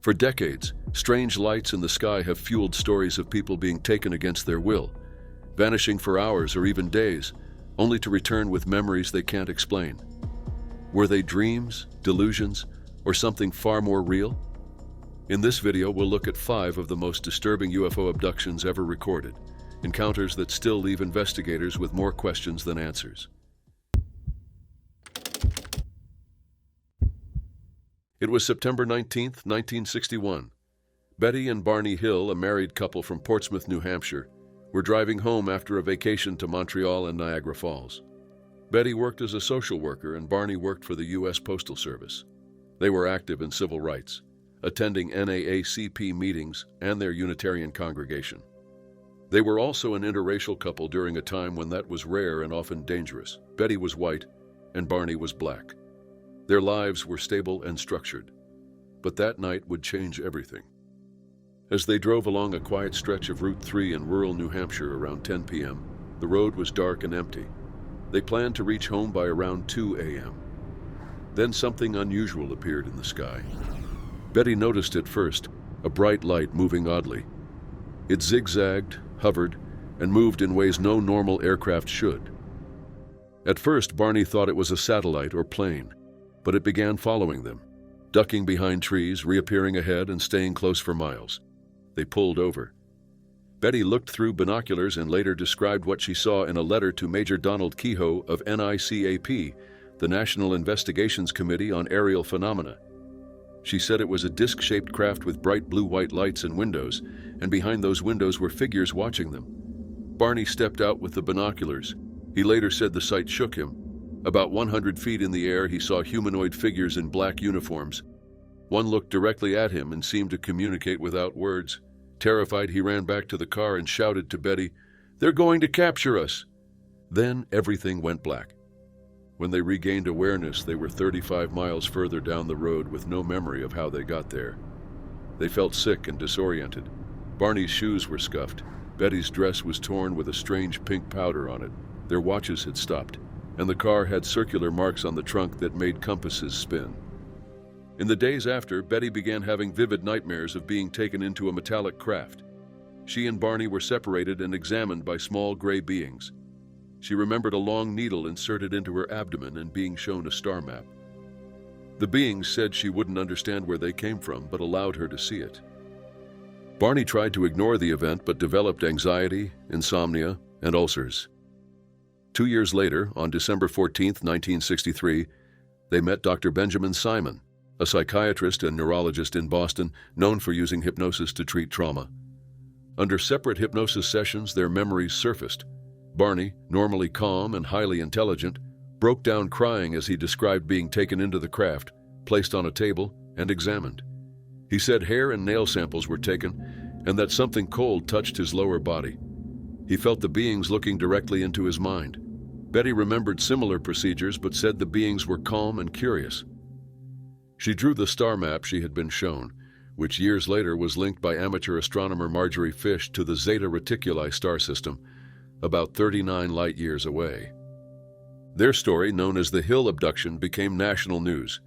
For decades, strange lights in the sky have fueled stories of people being taken against their will, vanishing for hours or even days, only to return with memories they can't explain. Were they dreams, delusions, or something far more real? In this video, we'll look at 5 of the most disturbing UFO abductions ever recorded, encounters that still leave investigators with more questions than answers. It was September 19, 1961. Betty and Barney Hill, a married couple from Portsmouth, New Hampshire, were driving home after a vacation to Montreal and Niagara Falls. Betty worked as a social worker and Barney worked for the U.S. Postal Service. They were active in civil rights, attending NAACP meetings and their Unitarian congregation. They were also an interracial couple during a time when that was rare and often dangerous. Betty was white and Barney was black. Their lives were stable and structured, but that night would change everything. As they drove along a quiet stretch of Route 3 in rural New Hampshire around 10 p.m., the road was dark and empty. They planned to reach home by around 2 a.m. Then something unusual appeared in the sky. Betty noticed it first, a bright light moving oddly. It zigzagged, hovered, and moved in ways no normal aircraft should. At first, Barney thought it was a satellite or plane, but it began following them, ducking behind trees, reappearing ahead, and staying close for miles. They pulled over. Betty looked through binoculars and later described what she saw in a letter to Major Donald Kehoe of NICAP, the National Investigations Committee on Aerial Phenomena. She said it was a disc-shaped craft with bright blue-white lights and windows, and behind those windows were figures watching them. Barney stepped out with the binoculars. He later said the sight shook him. About 100 feet in the air, he saw humanoid figures in black uniforms. One looked directly at him and seemed to communicate without words. Terrified, he ran back to the car and shouted to Betty, "They're going to capture us!" Then everything went black. When they regained awareness, they were 35 miles further down the road with no memory of how they got there. They felt sick and disoriented. Barney's shoes were scuffed. Betty's dress was torn with a strange pink powder on it. Their watches had stopped, and the car had circular marks on the trunk that made compasses spin. In the days after, Betty began having vivid nightmares of being taken into a metallic craft. She and Barney were separated and examined by small gray beings. She remembered a long needle inserted into her abdomen and being shown a star map. The beings said she wouldn't understand where they came from, but allowed her to see it. Barney tried to ignore the event, but developed anxiety, insomnia, and ulcers. 2 years later, on December 14, 1963, they met Dr. Benjamin Simon, a psychiatrist and neurologist in Boston known for using hypnosis to treat trauma. Under separate hypnosis sessions, their memories surfaced. Barney, normally calm and highly intelligent, broke down crying as he described being taken into the craft, placed on a table, and examined. He said hair and nail samples were taken and that something cold touched his lower body. He felt the beings looking directly into his mind. Betty remembered similar procedures but said the beings were calm and curious. She drew the star map she had been shown, which years later was linked by amateur astronomer Marjorie Fish to the Zeta Reticuli star system, about 39 light-years away. Their story, known as the Hill Abduction, became national news.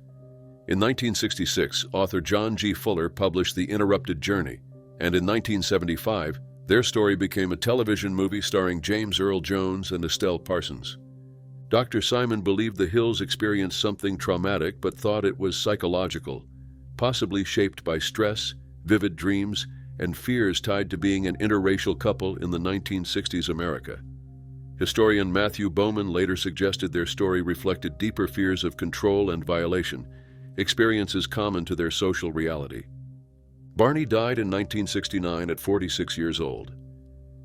In 1966, author John G. Fuller published The Interrupted Journey, and in 1975, their story became a television movie starring James Earl Jones and Estelle Parsons. Dr. Simon believed the Hills experienced something traumatic but thought it was psychological, possibly shaped by stress, vivid dreams, and fears tied to being an interracial couple in the 1960s America. Historian Matthew Bowman later suggested their story reflected deeper fears of control and violation, experiences common to their social reality. Barney died in 1969 at 46 years old.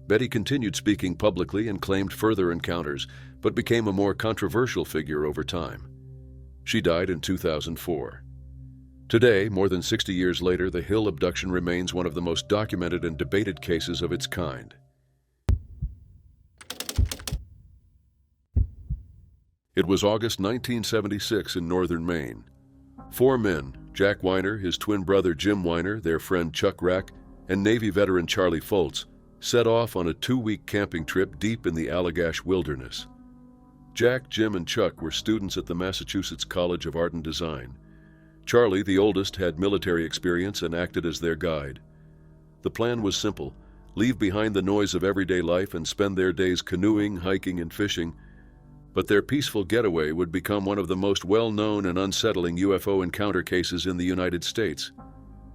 Betty continued speaking publicly and claimed further encounters, but became a more controversial figure over time. She died in 2004. Today, more than 60 years later, the Hill abduction remains one of the most documented and debated cases of its kind. It was August 1976 in northern Maine. 4 men, Jack Weiner, his twin brother Jim Weiner, their friend Chuck Rack, and Navy veteran Charlie Foltz, set off on a 2-week camping trip deep in the Allagash wilderness. Jack, Jim, and Chuck were students at the Massachusetts College of Art and Design. Charlie, the oldest, had military experience and acted as their guide. The plan was simple: leave behind the noise of everyday life and spend their days canoeing, hiking, and fishing. But their peaceful getaway would become one of the most well-known and unsettling UFO encounter cases in the United States.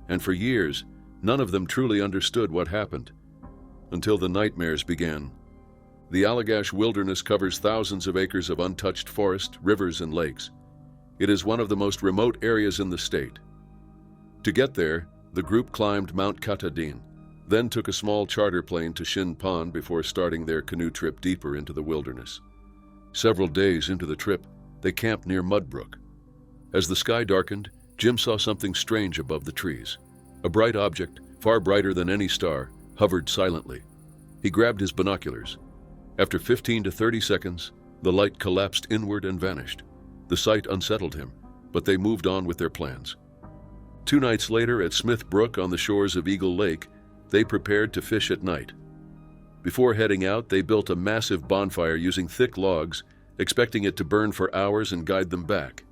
And for years, none of them truly understood what happened, until the nightmares began. The Allagash Wilderness covers thousands of acres of untouched forest, rivers, and lakes. It is one of the most remote areas in the state. To get there, the group climbed Mount Katahdin, then took a small charter plane to Shin Pond before starting their canoe trip deeper into the wilderness. Several days into the trip, they camped near Mudbrook. As the sky darkened, Jim saw something strange above the trees. A bright object, far brighter than any star, hovered silently. He grabbed his binoculars. After 15 to 30 seconds, the light collapsed inward and vanished. The sight unsettled him, but they moved on with their plans. 2 nights later, at Smith Brook on the shores of Eagle Lake, they prepared to fish at night. Before heading out, they built a massive bonfire using thick logs, expecting it to burn for hours and guide them back.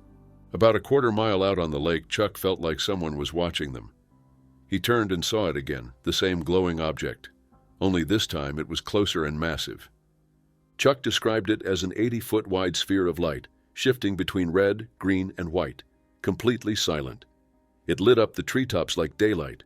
About a quarter-mile out on the lake, Chuck felt like someone was watching them. He turned and saw it again, the same glowing object. Only this time it was closer and massive. Chuck described it as an 80-foot wide sphere of light, shifting between red, green, and white, completely silent. It lit up the treetops like daylight.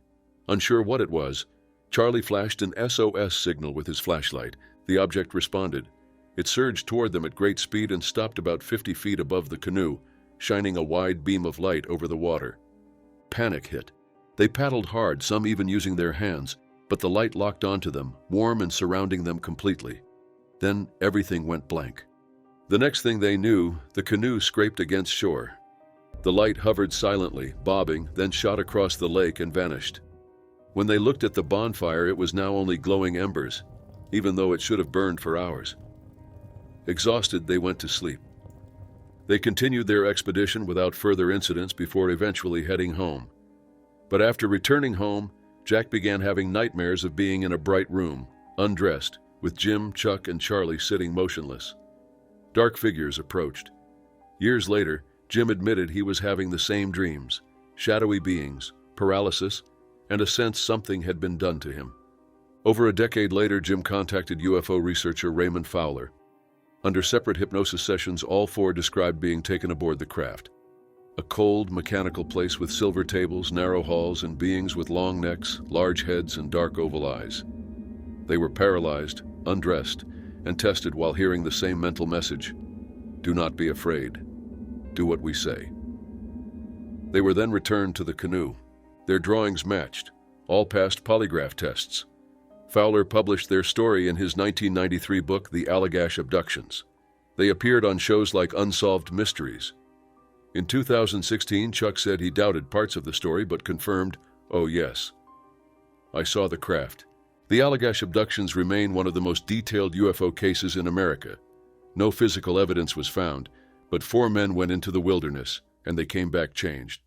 Unsure what it was, Charlie flashed an SOS signal with his flashlight. The object responded. It surged toward them at great speed and stopped about 50 feet above the canoe, shining a wide beam of light over the water. Panic hit. They paddled hard, some even using their hands, but the light locked onto them, warm and surrounding them completely. Then everything went blank. The next thing they knew, the canoe scraped against shore. The light hovered silently, bobbing, then shot across the lake and vanished. When they looked at the bonfire, it was now only glowing embers, even though it should have burned for hours. Exhausted, they went to sleep. They continued their expedition without further incidents before eventually heading home. But after returning home, Jack began having nightmares of being in a bright room, undressed, with Jim, Chuck, and Charlie sitting motionless. Dark figures approached. Years later, Jim admitted he was having the same dreams: shadowy beings, paralysis, and a sense something had been done to him. Over a decade later, Jim contacted UFO researcher Raymond Fowler. Under separate hypnosis sessions, all 4 described being taken aboard the craft. A cold, mechanical place with silver tables, narrow halls, and beings with long necks, large heads, and dark oval eyes. They were paralyzed, undressed, and tested while hearing the same mental message: do not be afraid. Do what we say. They were then returned to the canoe. Their drawings matched. All passed polygraph tests. Fowler published their story in his 1993 book, The Allagash Abductions. They appeared on shows like Unsolved Mysteries. In 2016, Chuck said he doubted parts of the story but confirmed, "Oh yes, I saw the craft." The Allagash abductions remain one of the most detailed UFO cases in America. No physical evidence was found, but 4 men went into the wilderness, and they came back changed.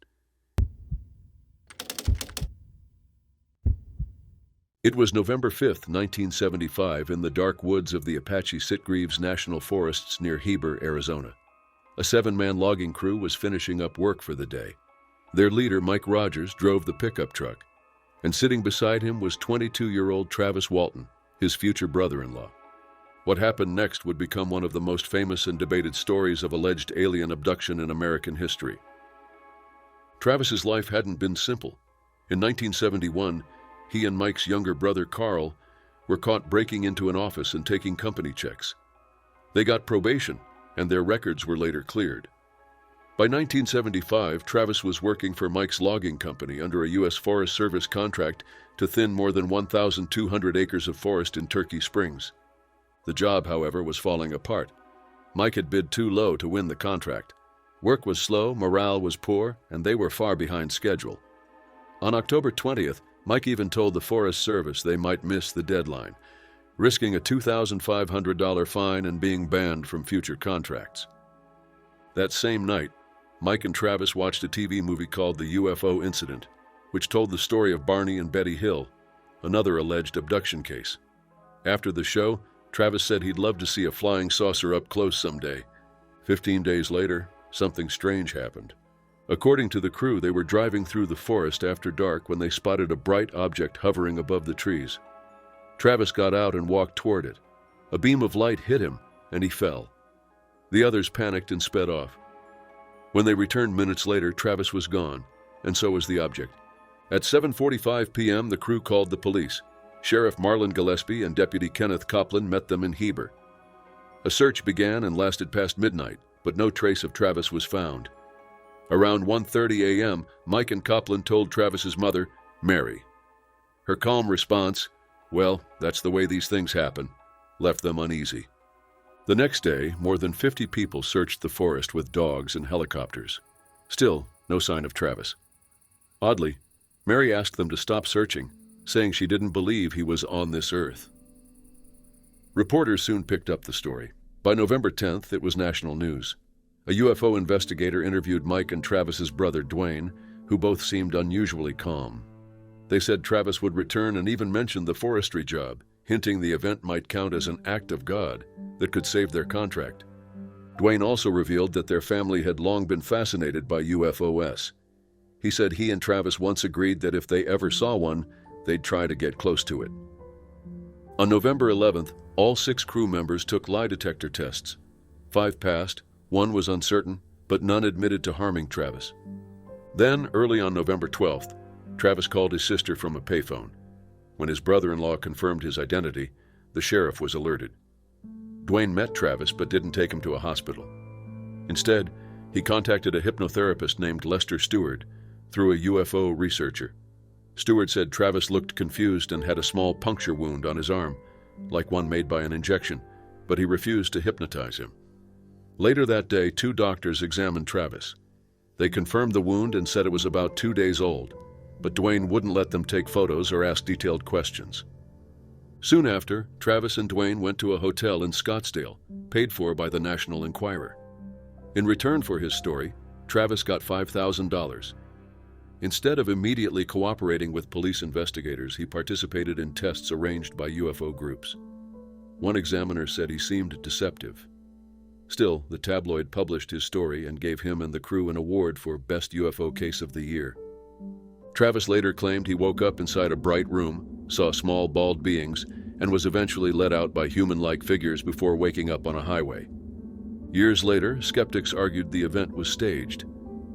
It was November 5, 1975, in the dark woods of the Apache Sitgreaves National Forests near Heber, Arizona. A 7-man logging crew was finishing up work for the day. Their leader, Mike Rogers, drove the pickup truck, and sitting beside him was 22-year-old Travis Walton, his future brother-in-law. What happened next would become one of the most famous and debated stories of alleged alien abduction in American history. Travis's life hadn't been simple. In 1971, he and Mike's younger brother, Carl, were caught breaking into an office and taking company checks. They got probation, and their records were later cleared. By 1975, Travis was working for Mike's logging company under a U.S. Forest Service contract to thin more than 1,200 acres of forest in Turkey Springs. The job, however, was falling apart. Mike had bid too low to win the contract. Work was slow, morale was poor, and they were far behind schedule. On October 20th, Mike even told the Forest Service they might miss the deadline, risking a $2,500 fine and being banned from future contracts. That same night, Mike and Travis watched a TV movie called The UFO Incident, which told the story of Barney and Betty Hill, another alleged abduction case. After the show, Travis said he'd love to see a flying saucer up close someday. 15 days later, something strange happened. According to the crew, they were driving through the forest after dark when they spotted a bright object hovering above the trees. Travis got out and walked toward it. A beam of light hit him, and he fell. The others panicked and sped off. When they returned minutes later, Travis was gone, and so was the object. At 7:45 p.m., the crew called the police. Sheriff Marlon Gillespie and Deputy Kenneth Copland met them in Heber. A search began and lasted past midnight, but no trace of Travis was found. Around 1:30 a.m., Mike and Copland told Travis's mother, Mary. Her calm response, "Well, that's the way these things happen," left them uneasy. The next day, more than 50 people searched the forest with dogs and helicopters. Still, no sign of Travis. Oddly, Mary asked them to stop searching, saying she didn't believe he was on this earth. Reporters soon picked up the story. By November 10th, it was national news. A UFO investigator interviewed Mike and Travis's brother, Dwayne, who both seemed unusually calm. They said Travis would return and even mentioned the forestry job, hinting the event might count as an act of God that could save their contract. Dwayne also revealed that their family had long been fascinated by UFOs. He said he and Travis once agreed that if they ever saw one, they'd try to get close to it. On November 11th, all 6 crew members took lie detector tests. 5 passed, 1 was uncertain, but none admitted to harming Travis. Then, early on November 12th, Travis called his sister from a payphone. When his brother-in-law confirmed his identity, the sheriff was alerted. Dwayne met Travis but didn't take him to a hospital. Instead, he contacted a hypnotherapist named Lester Stewart through a UFO researcher. Stewart said Travis looked confused and had a small puncture wound on his arm, like one made by an injection, but he refused to hypnotize him. Later that day, 2 doctors examined Travis. They confirmed the wound and said it was about 2 days old, but Dwayne wouldn't let them take photos or ask detailed questions. Soon after, Travis and Dwayne went to a hotel in Scottsdale, paid for by the National Enquirer. In return for his story, Travis got $5,000. Instead of immediately cooperating with police investigators, he participated in tests arranged by UFO groups. One examiner said he seemed deceptive. Still, the tabloid published his story and gave him and the crew an award for Best UFO Case of the Year. Travis later claimed he woke up inside a bright room, saw small bald beings, and was eventually led out by human-like figures before waking up on a highway. Years later, skeptics argued the event was staged,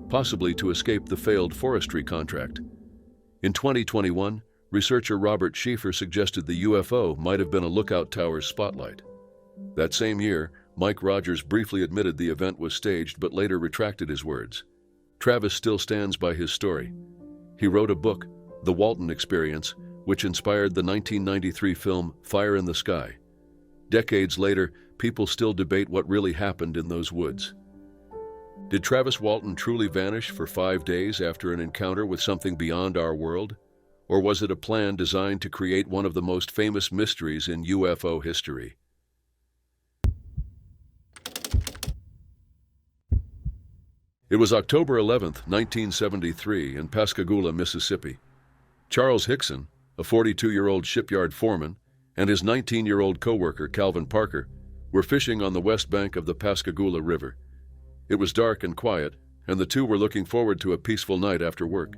possibly to escape the failed forestry contract. In 2021, researcher Robert Schieffer suggested the UFO might have been a lookout tower's spotlight. That same year, Mike Rogers briefly admitted the event was staged but later retracted his words. Travis still stands by his story. He wrote a book, The Walton Experience, which inspired the 1993 film Fire in the Sky. Decades later, people still debate what really happened in those woods. Did Travis Walton truly vanish for 5 days after an encounter with something beyond our world? Or was it a plan designed to create one of the most famous mysteries in UFO history? It was October 11th, 1973, in Pascagoula, Mississippi. Charles Hickson, a 42-year-old shipyard foreman, and his 19-year-old co-worker, Calvin Parker, were fishing on the west bank of the Pascagoula River. It was dark and quiet, and the two were looking forward to a peaceful night after work.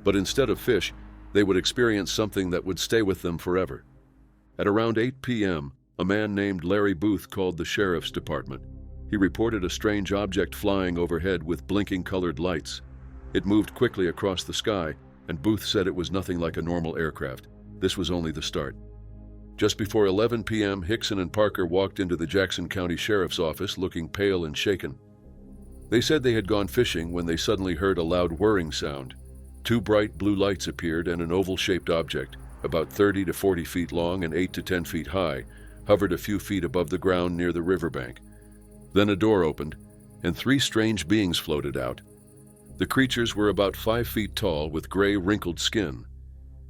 But instead of fish, they would experience something that would stay with them forever. At around 8 p.m., a man named Larry Booth called the sheriff's department. He reported a strange object flying overhead with blinking colored lights. It moved quickly across the sky, and Booth said it was nothing like a normal aircraft. This was only the start. Just before 11 p.m., Hickson and Parker walked into the Jackson County Sheriff's office looking pale and shaken. They said they had gone fishing when they suddenly heard a loud whirring sound. 2 bright blue lights appeared and an oval-shaped object, about 30 to 40 feet long and 8 to 10 feet high, hovered a few feet above the ground near the riverbank. Then a door opened, and 3 strange beings floated out. The creatures were about 5 feet tall with gray, wrinkled skin.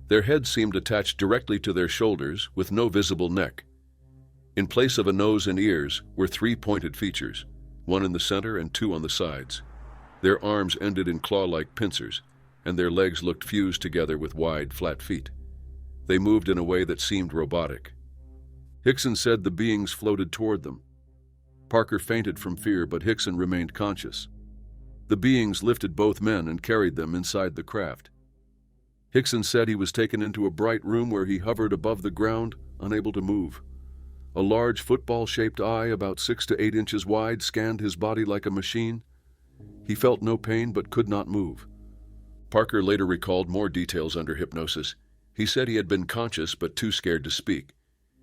Their heads seemed attached directly to their shoulders with no visible neck. In place of a nose and ears were 3 pointed features, 1 in the center and 2 on the sides. Their arms ended in claw-like pincers, and their legs looked fused together with wide, flat feet. They moved in a way that seemed robotic. Hickson said the beings floated toward them. Parker fainted from fear, but Hickson remained conscious. The beings lifted both men and carried them inside the craft. Hickson said he was taken into a bright room where he hovered above the ground, unable to move. A large football-shaped eye, about 6 to 8 inches wide, scanned his body like a machine. He felt no pain but could not move. Parker later recalled more details under hypnosis. He said he had been conscious but too scared to speak.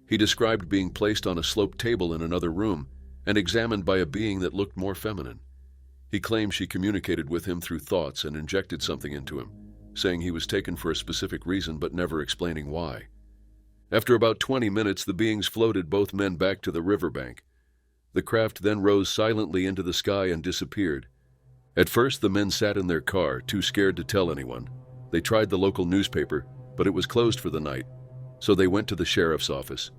He described being placed on a sloped table in another room and examined by a being that looked more feminine. He claimed she communicated with him through thoughts and injected something into him, saying he was taken for a specific reason but never explaining why. After about 20 minutes, the beings floated both men back to the riverbank. The craft then rose silently into the sky and disappeared. At first, the men sat in their car, too scared to tell anyone. They tried the local newspaper, but it was closed for the night, so they went to the sheriff's office.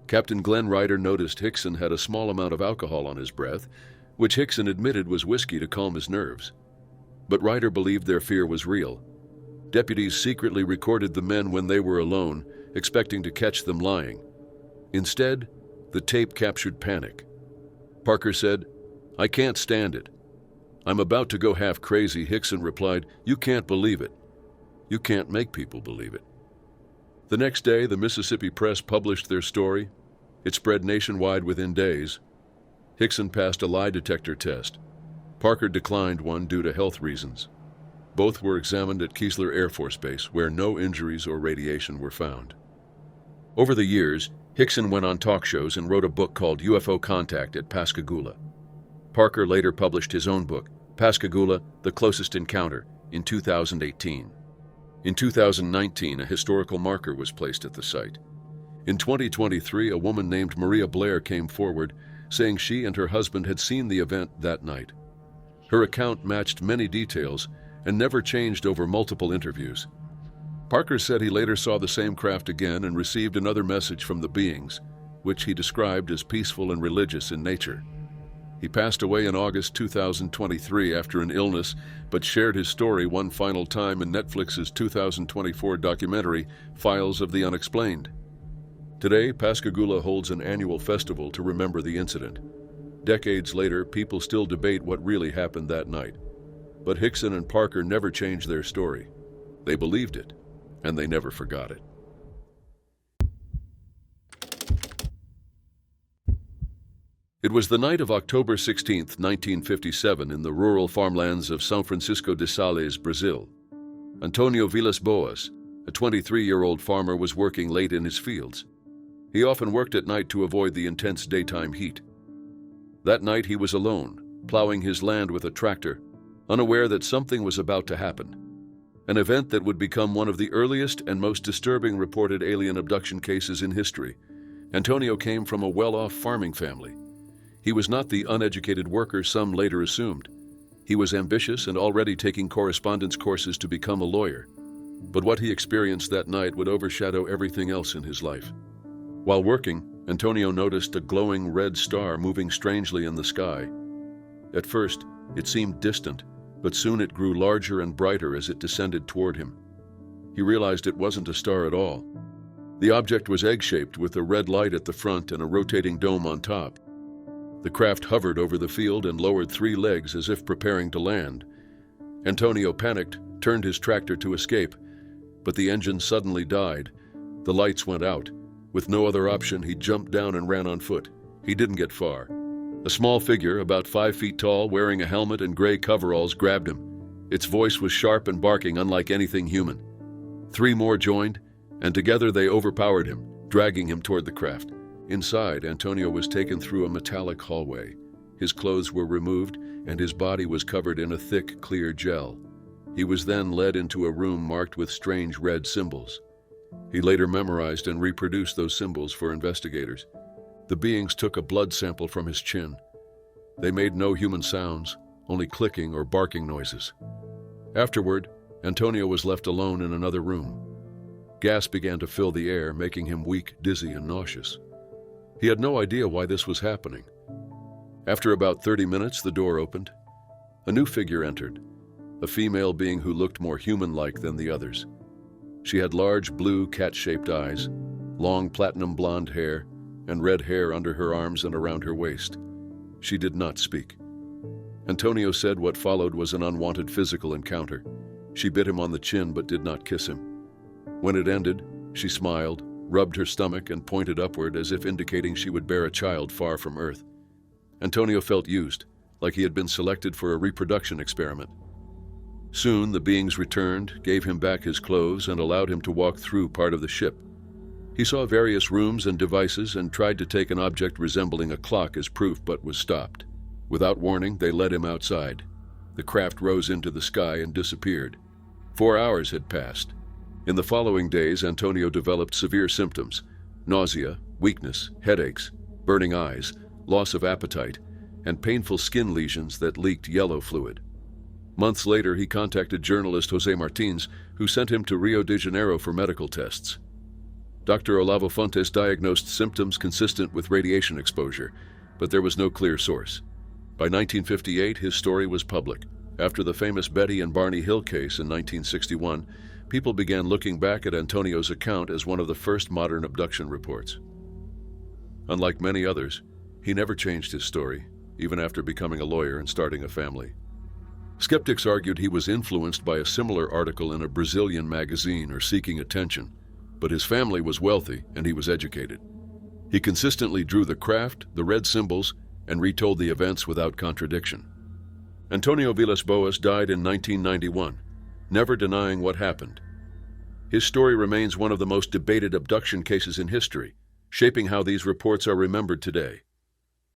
Captain Glenn Ryder noticed Hickson had a small amount of alcohol on his breath, which Hickson admitted was whiskey to calm his nerves. But Ryder believed their fear was real. Deputies secretly recorded the men when they were alone, expecting to catch them lying. Instead, the tape captured panic. Parker said, "I can't stand it. I'm about to go half crazy." Hickson replied, "You can't believe it. You can't make people believe it." The next day, the Mississippi Press published their story. It spread nationwide within days. Hickson passed a lie detector test. Parker declined one due to health reasons. Both were examined at Keesler Air Force Base, where no injuries or radiation were found. Over the years, Hickson went on talk shows and wrote a book called UFO Contact at Pascagoula. Parker later published his own book, Pascagoula: The Closest Encounter, in 2018. In 2019, a historical marker was placed at the site. In 2023, a woman named Maria Blair came forward, saying she and her husband had seen the event that night. Her account matched many details and never changed over multiple interviews. Parker said he later saw the same craft again and received another message from the beings, which he described as peaceful and religious in nature. He passed away in August 2023 after an illness, but shared his story one final time in Netflix's 2024 documentary, Files of the Unexplained. Today, Pascagoula holds an annual festival to remember the incident. Decades later, people still debate what really happened that night. But Hickson and Parker never changed their story. They believed it, and they never forgot it. It was the night of October 16, 1957, in the rural farmlands of São Francisco de Sales, Brazil. Antonio Vilas Boas, a 23-year-old farmer, was working late in his fields. He often worked at night to avoid the intense daytime heat. That night he was alone, plowing his land with a tractor, unaware that something was about to happen. An event that would become one of the earliest and most disturbing reported alien abduction cases in history. Antonio came from a well-off farming family. He was not the uneducated worker some later assumed. He was ambitious and already taking correspondence courses to become a lawyer. But what he experienced that night would overshadow everything else in his life. While working, Antonio noticed a glowing red star moving strangely in the sky. At first, it seemed distant, but soon it grew larger and brighter as it descended toward him. He realized it wasn't a star at all. The object was egg-shaped with a red light at the front and a rotating dome on top. The craft hovered over the field and lowered 3 legs as if preparing to land. Antonio panicked, turned his tractor to escape, but the engine suddenly died. The lights went out. With no other option, he jumped down and ran on foot. He didn't get far. A small figure, about 5 feet tall, wearing a helmet and gray coveralls, grabbed him. Its voice was sharp and barking, unlike anything human. 3 more joined, and together they overpowered him, dragging him toward the craft. Inside, Antonio was taken through a metallic hallway. His clothes were removed, and his body was covered in a thick, clear gel. He was then led into a room marked with strange red symbols. He later memorized and reproduced those symbols for investigators. The beings took a blood sample from his chin. They made no human sounds, only clicking or barking noises. Afterward, Antonio was left alone in another room. Gas began to fill the air, making him weak, dizzy, and nauseous. He had no idea why this was happening. After about 30 minutes, the door opened. A new figure entered, a female being who looked more human-like than the others. She had large blue cat-shaped eyes, long platinum blonde hair, and red hair under her arms and around her waist. She did not speak. Antonio said what followed was an unwanted physical encounter. She bit him on the chin but did not kiss him. When it ended, she smiled, rubbed her stomach, and pointed upward as if indicating she would bear a child far from Earth. Antonio felt used, like he had been selected for a reproduction experiment. Soon the beings returned, gave him back his clothes, and allowed him to walk through part of the ship. He saw various rooms and devices and tried to take an object resembling a clock as proof but was stopped. Without warning, they led him outside. The craft rose into the sky and disappeared. 4 hours had passed. In the following days, Antonio developed severe symptoms: nausea, weakness, headaches, burning eyes, loss of appetite, and painful skin lesions that leaked yellow fluid. Months later, he contacted journalist Jose Martins, who sent him to Rio de Janeiro for medical tests. Dr. Olavo Fontes diagnosed symptoms consistent with radiation exposure, but there was no clear source. By 1958, his story was public. After the famous Betty and Barney Hill case in 1961, people began looking back at Antonio's account as one of the first modern abduction reports. Unlike many others, he never changed his story, even after becoming a lawyer and starting a family. Skeptics argued he was influenced by a similar article in a Brazilian magazine or seeking attention, but his family was wealthy and he was educated. He consistently drew the craft, the red symbols, and retold the events without contradiction. Antonio Villas-Boas died in 1991, never denying what happened. His story remains one of the most debated abduction cases in history, shaping how these reports are remembered today.